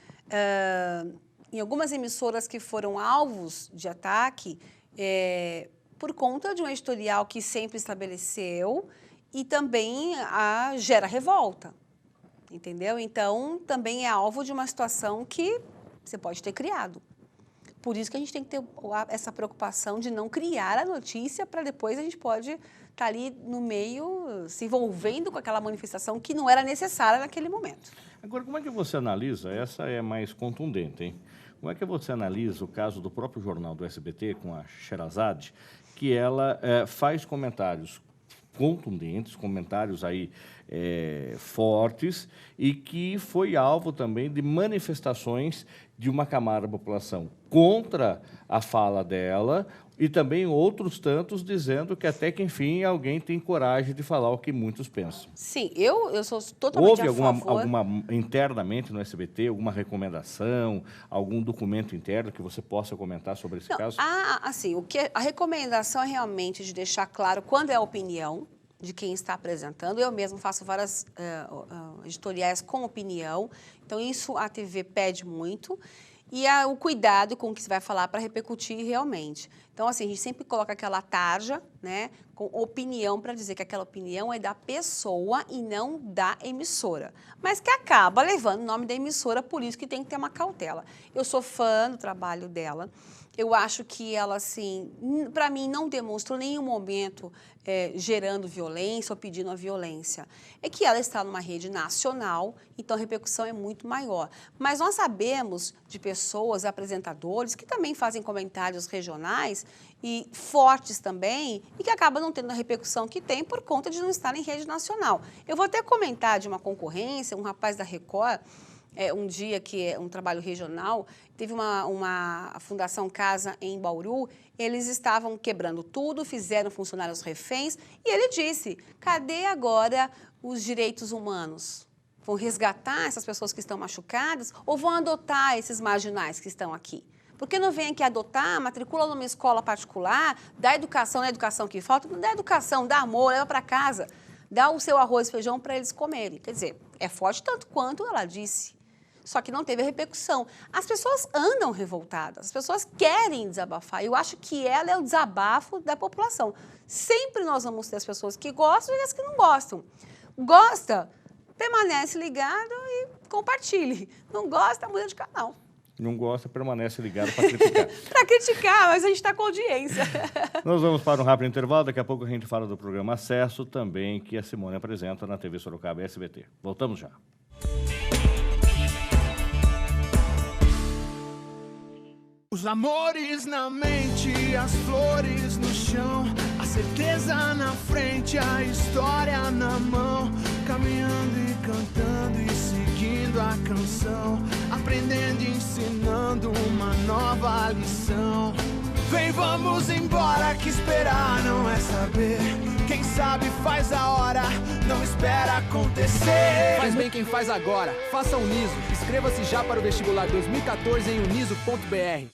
em algumas emissoras que foram alvos de ataque, por conta de um editorial que sempre estabeleceu e também gera revolta, entendeu? Então, também é alvo de uma situação que você pode ter criado. Por isso que a gente tem que ter essa preocupação de não criar a notícia para depois a gente pode estar ali no meio se envolvendo com aquela manifestação que não era necessária naquele momento. Agora, como é que você analisa? Essa é mais contundente, hein? Como é que você analisa o caso do próprio jornal do SBT com a Sherazade, que ela faz comentários contundentes, comentários aí fortes, e que foi alvo também de manifestações de uma camada da população contra a fala dela e também outros tantos dizendo que até que, enfim, alguém tem coragem de falar o que muitos pensam. Sim, eu sou totalmente Houve a favor. alguma internamente no SBT, alguma recomendação, algum documento interno que você possa comentar sobre esse caso? Assim, a recomendação é realmente de deixar claro quando é a opinião de quem está apresentando. Eu mesmo faço várias editoriais com opinião, então isso a TV pede muito. E o cuidado com o que se vai falar para repercutir realmente. Então, assim, a gente sempre coloca aquela tarja, né, com opinião, para dizer que aquela opinião é da pessoa e não da emissora. Mas que acaba levando o nome da emissora, por isso que tem que ter uma cautela. Eu sou fã do trabalho dela. Eu acho que ela, assim, para mim, não demonstrou em nenhum momento gerando violência ou pedindo a violência. É que ela está numa rede nacional, então a repercussão é muito maior. Mas nós sabemos de pessoas, apresentadores, que também fazem comentários regionais e fortes também, e que acabam não tendo a repercussão que tem por conta de não estar em rede nacional. Eu vou até comentar de uma concorrência, um rapaz da Record, um dia que é um trabalho regional, teve uma Fundação Casa em Bauru, eles estavam quebrando tudo, fizeram funcionários reféns, e ele disse, cadê agora os direitos humanos? Vão resgatar essas pessoas que estão machucadas ou vão adotar esses marginais que estão aqui? Por que não vem aqui adotar, matricula numa escola particular, dá educação, não é educação que falta, não dá educação, dá amor, leva para casa, dá o seu arroz e feijão para eles comerem. Quer dizer, é forte tanto quanto ela disse. Só que não teve a repercussão. As pessoas andam revoltadas, as pessoas querem desabafar. Eu acho que ela é o desabafo da população. Sempre nós vamos ter as pessoas que gostam e as que não gostam. Gosta, permanece ligado e compartilhe. Não gosta, muda de canal. Não gosta, permanece ligado para criticar. Para criticar, mas a gente está com audiência. Nós vamos para um rápido intervalo. Daqui a pouco a gente fala do programa Acesso também, que a Simone apresenta na TV Sorocaba e SBT. Voltamos já. Os amores na mente, as flores no chão, a certeza na frente, a história na mão, caminhando e cantando e seguindo a canção, aprendendo e ensinando uma nova lição. Vem, vamos embora, que esperar não é saber. Quem sabe faz a hora, não espera acontecer. Faz bem quem faz agora. Faça a Uniso. Inscreva-se já para o vestibular 2014 em uniso.br.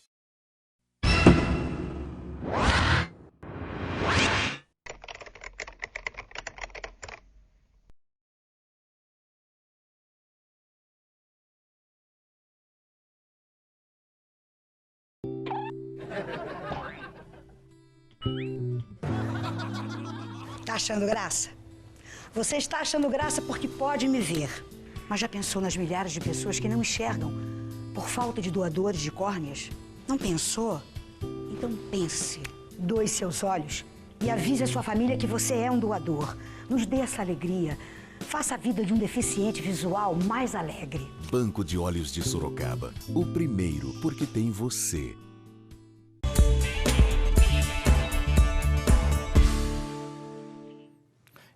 Tá achando graça? Você está achando graça porque pode me ver. Mas já pensou nas milhares de pessoas que não enxergam por falta de doadores de córneas? Não pensou? Então pense. Doe seus olhos e avise a sua família que você é um doador. Nos dê essa alegria. Faça a vida de um deficiente visual mais alegre. Banco de Olhos de Sorocaba. O primeiro porque tem você.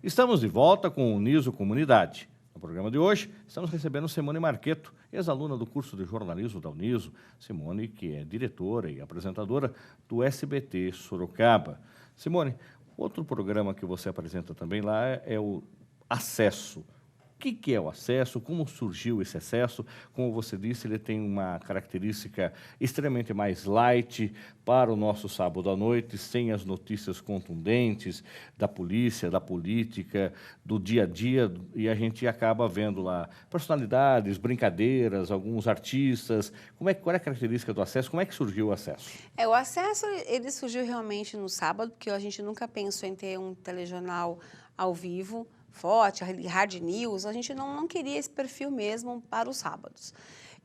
Estamos de volta com o Niso Comunidade. No programa de hoje, estamos recebendo Simone Marqueto, ex-aluna do curso de jornalismo da Uniso. Simone, que é diretora e apresentadora do SBT Sorocaba. Simone, outro programa que você apresenta também lá é o Acesso. O que é o Acesso? Como surgiu esse acesso? Como você disse, ele tem uma característica extremamente mais light para o nosso sábado à noite, sem as notícias contundentes da polícia, da política, do dia a dia, e a gente acaba vendo lá personalidades, brincadeiras, alguns artistas. Qual é a característica do Acesso? Como é que surgiu o Acesso? O Acesso ele surgiu realmente no sábado, porque a gente nunca pensou em ter um telejornal ao vivo, forte, hard news, a gente não queria esse perfil mesmo para os sábados.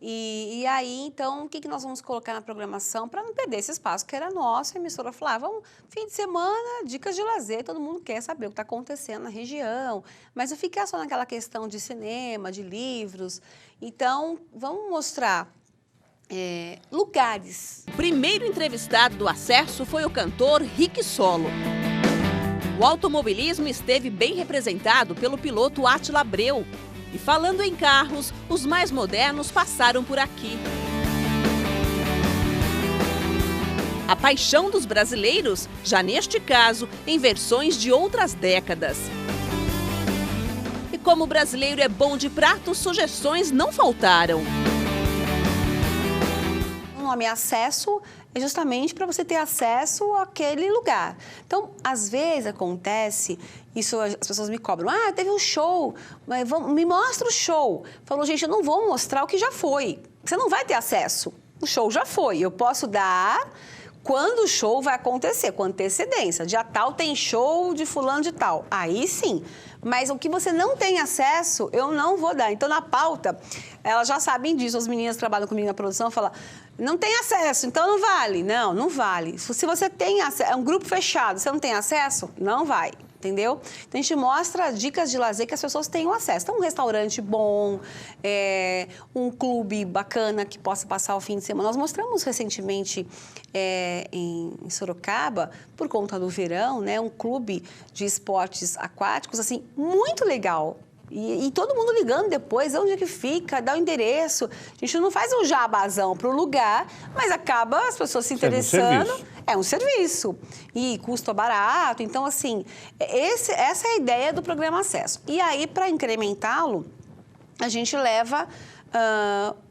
E aí, então, o que nós vamos colocar na programação para não perder esse espaço que era nosso? A emissora falava, vamos, fim de semana, dicas de lazer, todo mundo quer saber o que está acontecendo na região, mas não ficar só naquela questão de cinema, de livros. Então, vamos mostrar lugares. O primeiro entrevistado do Acesso foi o cantor Rick Solo. O automobilismo esteve bem representado pelo piloto Átila Abreu. E falando em carros, os mais modernos passaram por aqui. A paixão dos brasileiros, já neste caso, em versões de outras décadas. E como o brasileiro é bom de pratos, sugestões não faltaram. O nome Acesso é justamente para você ter acesso àquele lugar. Então, às vezes acontece, isso as pessoas me cobram, teve um show, mas me mostra o show. Falou, gente, eu não vou mostrar o que já foi. Você não vai ter acesso. O show já foi. Eu posso dar quando o show vai acontecer, com antecedência. Dia tal tem show de fulano de tal. Aí sim. Mas o que você não tem acesso, eu não vou dar. Então, na pauta, elas já sabem disso. As meninas que trabalham comigo na produção falam, não tem acesso, então não vale. Não, não vale. Se você tem acesso, é um grupo fechado, você não tem acesso, não vai. Entendeu? Então, a gente mostra dicas de lazer que as pessoas tenham acesso. Então, um restaurante bom, um clube bacana que possa passar o fim de semana. Nós mostramos recentemente em Sorocaba, por conta do verão, né, um clube de esportes aquáticos, assim, muito legal. E todo mundo ligando depois, onde é que fica, dá o endereço. A gente não faz um jabazão para o lugar, mas acaba as pessoas se interessando. É um serviço. E custo barato. Então, assim, essa é a ideia do programa Acesso. E aí, para incrementá-lo, a gente leva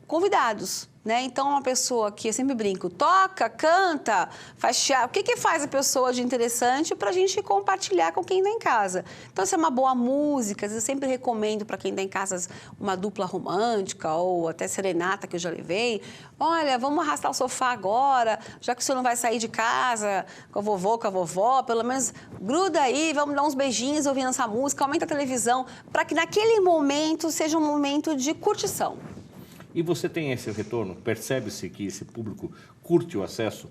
convidados. Né? Então, uma pessoa que, eu sempre brinco, toca, canta, faz teatro. O que faz a pessoa de interessante para a gente compartilhar com quem está em casa? Então, se é uma boa música, eu sempre recomendo para quem está em casa uma dupla romântica ou até serenata que eu já levei. Olha, vamos arrastar o sofá agora, já que o senhor não vai sair de casa com a vovô, com a vovó, pelo menos gruda aí, vamos dar uns beijinhos ouvindo essa música, aumenta a televisão, para que naquele momento seja um momento de curtição. E você tem esse retorno? Percebe-se que esse público curte o Acesso?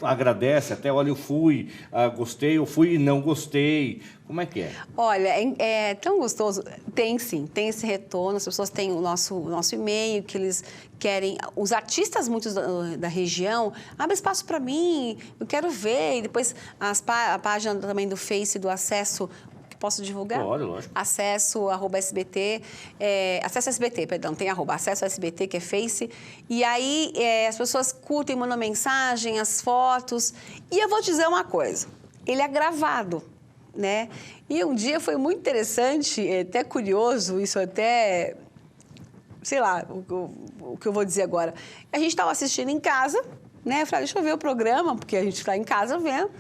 Agradece até, olha, eu fui, gostei, eu fui e não gostei. Como é que é? Olha, é tão gostoso. Tem sim, tem esse retorno. As pessoas têm o nosso e-mail, que eles querem... Os artistas, muitos da região, abre espaço para mim, eu quero ver. E depois a página também do Face do Acesso... Posso divulgar? Pode, lógico. Acesso, @SBT, Acesso SBT, perdão, tem Acesso SBT, que é Face. E aí as pessoas curtem, mandam mensagem, as fotos. E eu vou te dizer uma coisa, ele é gravado, né? E um dia foi muito interessante, até curioso, isso até, sei lá, o que eu vou dizer agora. A gente estava assistindo em casa, né? Eu falei, deixa eu ver o programa, porque a gente está em casa vendo.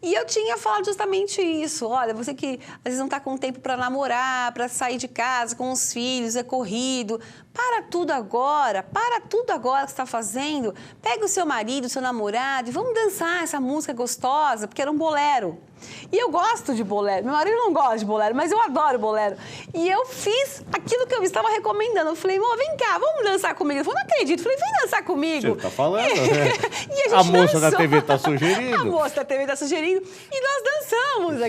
E eu tinha falado justamente isso. Olha, você que às vezes não está com tempo para namorar, para sair de casa com os filhos, é corrido. Para tudo agora que você está fazendo. Pega o seu marido, o seu namorado e vamos dançar essa música gostosa, porque era um bolero. E eu gosto de bolero. Meu marido não gosta de bolero, mas eu adoro bolero. E eu fiz aquilo que eu estava recomendando. Eu falei, amor, vem cá, vamos dançar comigo. Ele falou, não acredito. Eu falei, vem dançar comigo. Você está falando, né? E a moça da TV está sugerindo. A moça da TV está sugerindo. E nós dançamos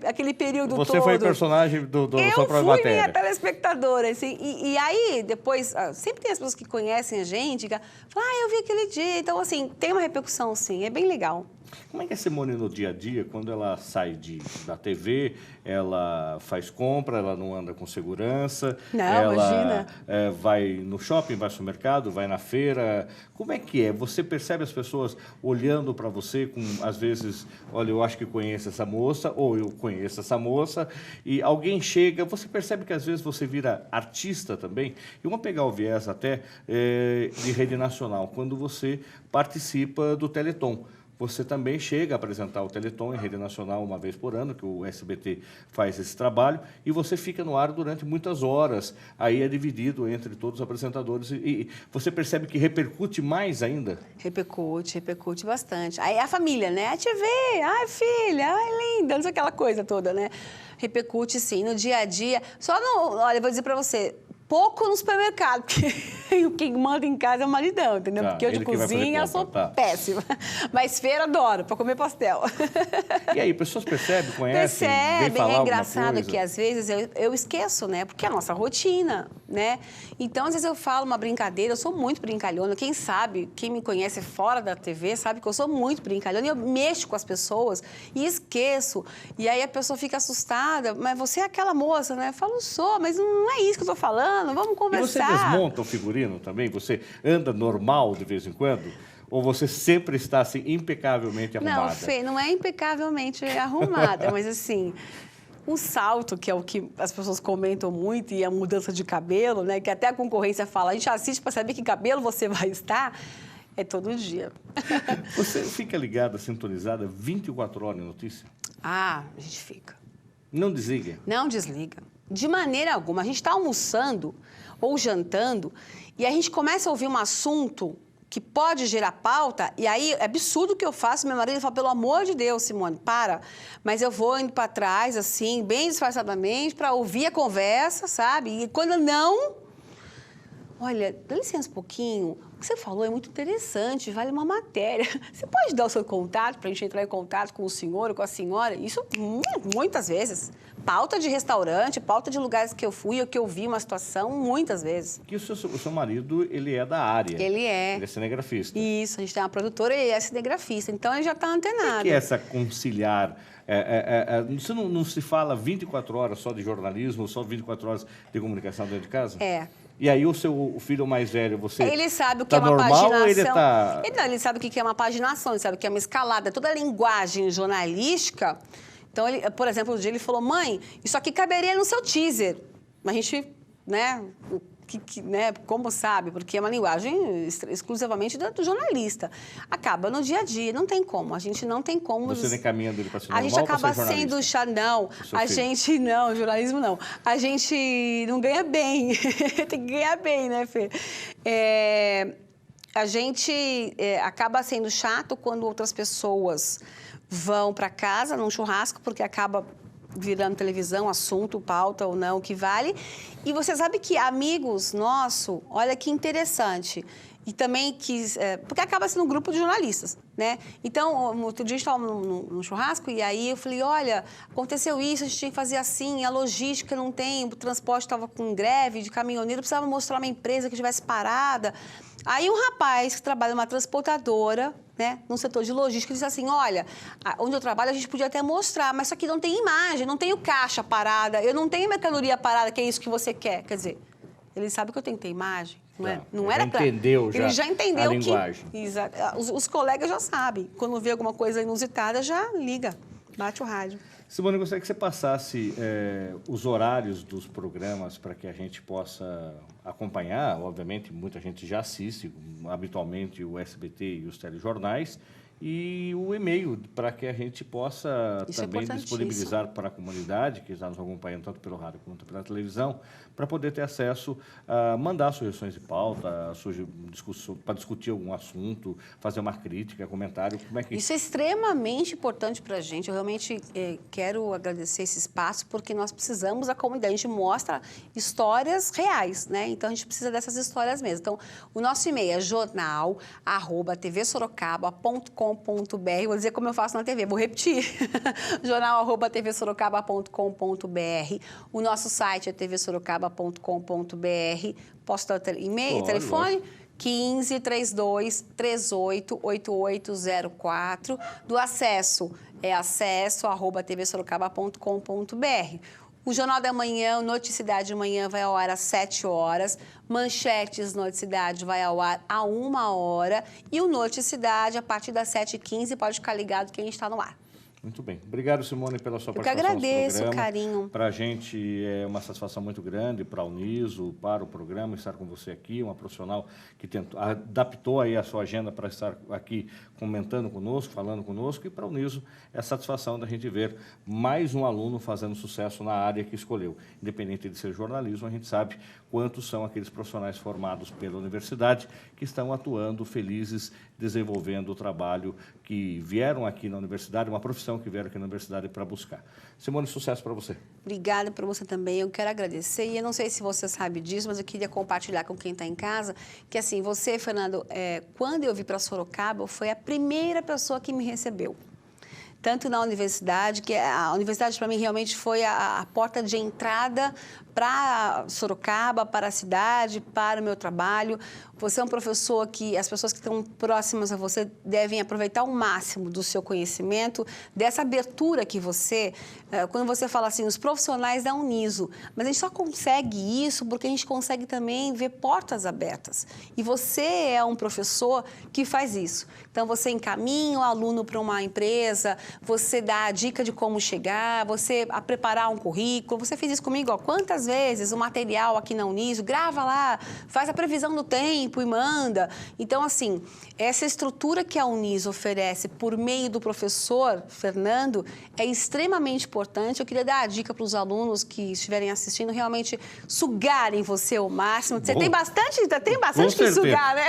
aquele período todo. Você foi personagem do sua própria matéria. Eu fui minha telespectadora. Assim, e aí, depois, sempre tem as pessoas que conhecem a gente, que falam, eu vi aquele dia. Então, assim, tem uma repercussão, sim. É bem legal. Como é que é a Simone no dia a dia, quando ela sai da TV, ela faz compra, ela não anda com segurança, Não, ela imagina. Vai no shopping, vai no supermercado, vai na feira, como é que é? Você percebe as pessoas olhando para você com, às vezes, olha, eu acho que conheço essa moça, ou eu conheço essa moça, e alguém chega, você percebe que às vezes você vira artista também? E vamos pegar o viés até de rede nacional, quando você participa do Teleton. Você também chega a apresentar o Teleton em rede nacional uma vez por ano, que o SBT faz esse trabalho, e você fica no ar durante muitas horas. Aí é dividido entre todos os apresentadores e você percebe que repercute mais ainda? Repercute bastante. Aí a família, né? A TV, ai filha, ai linda, não sei aquela coisa toda, né? Repercute sim, no dia a dia. Olha, eu vou dizer pra você, pouco no supermercado, porque quem manda em casa é o maridão, entendeu? Porque eu de cozinha sou péssima. Mas feira adoro, para comer pastel. E aí, pessoas percebem, conhecem, vem falar é engraçado alguma coisa? que às vezes eu esqueço, né? Porque é a nossa rotina, né? Então, às vezes eu falo uma brincadeira, eu sou muito brincalhona. Quem sabe, quem me conhece fora da TV, sabe que eu sou muito brincalhona. E eu mexo com as pessoas e esqueço. E aí a pessoa fica assustada, mas você é aquela moça, né? Eu falo, sou, mas não é isso que eu tô falando. Vamos conversar. E você desmonta o figurino também? Você anda normal de vez em quando? Ou você sempre está assim, impecavelmente arrumada? Não, Fê, não é impecavelmente arrumada, mas assim, o salto, que é o que as pessoas comentam muito, e a mudança de cabelo, né? Que até a concorrência fala, a gente assiste para saber que cabelo você vai estar, é todo dia. Você fica ligada, sintonizada 24 horas em notícia? Ah, a gente fica. Não desliga? Não desliga. De maneira alguma. A gente está almoçando ou jantando e a gente começa a ouvir um assunto que pode gerar pauta, e aí é absurdo o que eu faço. Meu marido fala, pelo amor de Deus, Simone, para. Mas eu vou indo para trás, assim, bem disfarçadamente, para ouvir a conversa, sabe? E quando não... Olha, dá licença um pouquinho. O que você falou é muito interessante, vale uma matéria. Você pode dar o seu contato para a gente entrar em contato com o senhor ou com a senhora? Isso muitas vezes. Pauta de restaurante, pauta de lugares que eu fui ou que eu vi uma situação, muitas vezes. Que o seu marido, ele é da área. Ele é. Ele é cinegrafista. Isso, a gente tem uma produtora e ele é cinegrafista, então ele já está antenado. O que é essa conciliar? Você não se fala 24 horas só de jornalismo, só 24 horas de comunicação dentro de casa? É. E aí o filho mais velho, você ele sabe o que é uma normal, paginação. Ou ele tá... Ele sabe o que é uma paginação, ele sabe o que é uma escalada. Toda a linguagem jornalística. Então, por exemplo, um dia ele falou, mãe, isso aqui caberia no seu teaser. Mas a gente, né, como sabe, porque é uma linguagem exclusivamente do jornalista. Acaba no dia a dia, não tem como. A gente não tem como... Você nem caminhando ele para ser normal. A gente acaba sendo não. A gente não, jornalismo não. A gente não ganha bem. Tem que ganhar bem, né, Fê? A gente acaba sendo chato quando outras pessoas vão para casa num churrasco, porque acaba virando televisão, assunto, pauta ou não, o que vale. E você sabe que amigos nossos, olha que interessante, e também porque acaba sendo um grupo de jornalistas, né? Então, outro dia a gente estava num churrasco e aí eu falei, olha, aconteceu isso, a gente tinha que fazer assim, a logística não tem, o transporte estava com greve de caminhoneiro, precisava mostrar uma empresa que estivesse parada. Aí um rapaz que trabalha numa transportadora, né, no setor de logística, disse assim, olha, onde eu trabalho a gente podia até mostrar, mas isso aqui não tem imagem, não tenho caixa parada, eu não tenho mercadoria parada, que é isso que você quer. Quer dizer, ele sabe que eu tenho que ter imagem, não é? Não era pra... Ele já entendeu a linguagem. Exato. Os colegas já sabem. Quando vê alguma coisa inusitada, já liga, bate o rádio. Simone, eu gostaria que você passasse os horários dos programas para que a gente possa acompanhar. Obviamente, muita gente já assiste habitualmente o SBT e os telejornais. E o e-mail, para que a gente possa também disponibilizar para a comunidade, que está nos acompanhando tanto pelo rádio quanto pela televisão, para poder ter acesso a mandar sugestões de pauta, para discutir algum assunto, fazer uma crítica, comentário. Como é que... Isso é extremamente importante para a gente. Eu realmente quero agradecer esse espaço, porque nós precisamos, a comunidade, a gente mostra histórias reais, né? Então, a gente precisa dessas histórias mesmo. Então, o nosso e-mail é jornal@tvsorocaba.com.br. Vou dizer como eu faço na TV, vou repetir. jornal@tvsorocaba.com.br. O nosso site é tvsorocaba.com.br. Posso dar e-mail, telefone? 1532388804. Do acesso, é acesso@tvsorocaba.com.br. O Jornal da Manhã, o Noticidade de Manhã, vai ao ar às 7 horas. Manchetes Noticidade vai ao ar a 1 hora. E o Noticidade, a partir das 7h15, pode ficar ligado que a gente está no ar. Muito bem. Obrigado, Simone, pela sua participação. Eu que agradeço o carinho. Para a gente é uma satisfação muito grande, para a Uniso, para o programa, estar com você aqui, uma profissional que adaptou aí a sua agenda para estar aqui comentando conosco, falando conosco, e para a Uniso é a satisfação da gente ver mais um aluno fazendo sucesso na área que escolheu. Independente de ser jornalismo, a gente sabe quantos são aqueles profissionais formados pela universidade que estão atuando felizes, desenvolvendo o trabalho que vieram aqui na universidade, uma profissão que vieram aqui na universidade para buscar. Simone, sucesso para você. Obrigada para você também. Eu quero agradecer. E eu não sei se você sabe disso, mas eu queria compartilhar com quem está em casa que, assim, você, Fernando, quando eu vim para Sorocaba, foi a primeira pessoa que me recebeu. Tanto na universidade, que a universidade para mim realmente foi a porta de entrada para Sorocaba, para a cidade, para o meu trabalho. Você é um professor que as pessoas que estão próximas a você devem aproveitar o máximo do seu conhecimento, dessa abertura que você, quando você fala assim, os profissionais da Uniso, mas a gente só consegue isso porque a gente consegue também ver portas abertas. E você é um professor que faz isso. Então, você encaminha o aluno para uma empresa, você dá a dica de como chegar, você a preparar um currículo. Você fez isso comigo, ó, quantas vezes o material aqui na Uniso, grava lá, faz a previsão do tempo e manda. Então, assim, essa estrutura que a Uniso oferece por meio do professor Fernando é extremamente importante. Eu queria dar a dica para os alunos que estiverem assistindo realmente sugarem você ao máximo. Você tem bastante que sugar, né?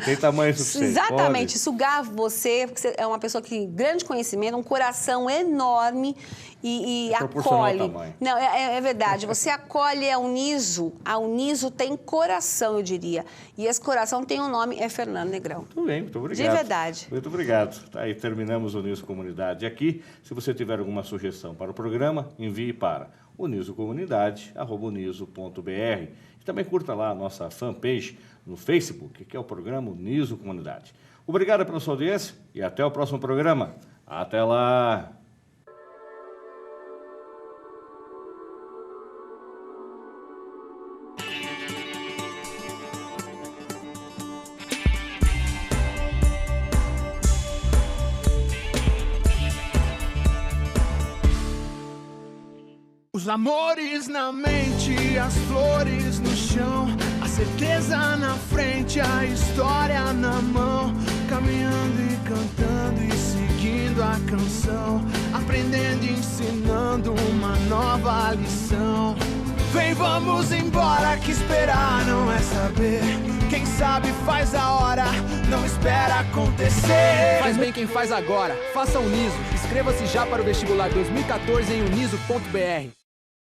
Tem tamanho suficiente. Exatamente, sugar você, porque você é uma pessoa que tem grande conhecimento, um coração enorme e acolhe. Não, é verdade. Você acolhe a Uniso. A Uniso tem coração, eu diria. E esse coração tem um nome, é Fernando Negrão. Muito bem, muito obrigado. De verdade. Muito obrigado. Tá aí, terminamos o Uniso Comunidade aqui. Se você tiver alguma sugestão para o programa, envie para unisocomunidade@uniso.br. E também curta lá a nossa fanpage no Facebook, que é o programa Uniso Comunidade. Obrigado pela sua audiência e até o próximo programa. Até lá! Os amores na mente, as flores no chão, a certeza na frente, a história na mão, caminhando e cantando e seguindo a canção, aprendendo e ensinando uma nova lição. Vem, vamos embora, que esperar não é saber. Quem sabe faz a hora, não espera acontecer. Faz bem quem faz agora, faça Uniso. Inscreva-se já para o vestibular 2014 em uniso.br.